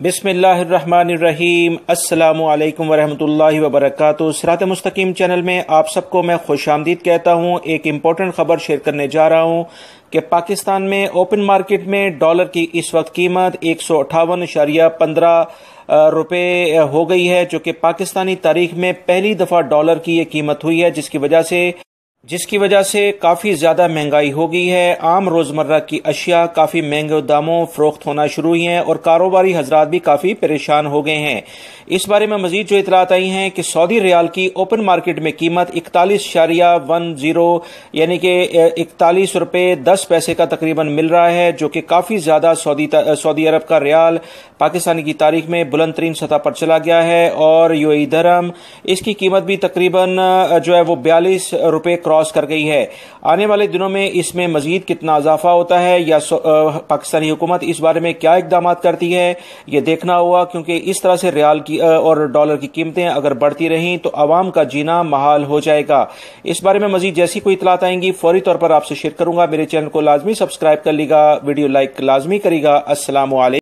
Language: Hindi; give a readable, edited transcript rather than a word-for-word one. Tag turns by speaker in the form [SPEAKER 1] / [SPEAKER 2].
[SPEAKER 1] बिस्मिल्लाहिर्रहमानिर्रहीम। अस्सलामु अलैकुम वरहमतुल्लाहि वबरकातुहू। सिरात मुस्तकीम चैनल में आप सबको मैं खुशामदीद कहता हूँ। एक इम्पोर्टेंट खबर शेयर करने जा रहा हूँ कि पाकिस्तान में ओपन मार्केट में डॉलर की इस वक्त कीमत 158.15 रुपये हो गई है, जो कि पाकिस्तानी तारीख में पहली दफ़ा डॉलर की ये कीमत हुई है, जिसकी वजह से काफ़ी ज़्यादा महंगाई हो गई है। आम रोज़मर्रा की अशिया काफ़ी महंगे दामों फरोख्त होना शुरू हुई हैं और कारोबारी हजरात भी काफ़ी परेशान हो गए हैं। इस बारे में मजीद जो इतलात आई हैं कि सऊदी रियाल की ओपन मार्केट में कीमत 41.10 यानी कि 41 रुपये 10 पैसे का तकरीबन मिल रहा है, जो कि काफ़ी ज़्यादा सऊदी अरब का रियाल पाकिस्तानी की तारीख में बुलंद तरीन सतह पर चला गया है। और यूएई दरहम इसकी कीमत भी तकरीबन जो है वो 42 रुपये क्रॉस कर गई है। आने वाले दिनों में इसमें मजीद कितना इजाफा होता है या पाकिस्तानी हुकूमत इस बारे में क्या इकदाम करती है, ये देखना होगा, क्योंकि इस तरह से रियाल की और डॉलर की कीमतें अगर बढ़ती रहीं तो आवाम का जीना महाल हो जाएगा। इस बारे में मजीद जैसी कोई इतलात आएंगी फौरी तौर पर आपसे शेयर करूंगा। मेरे चैनल को लाजमी सब्सक्राइब कर लीजिएगा, वीडियो लाइक लाजमी करेगा। अस्सलामु अलैकुम।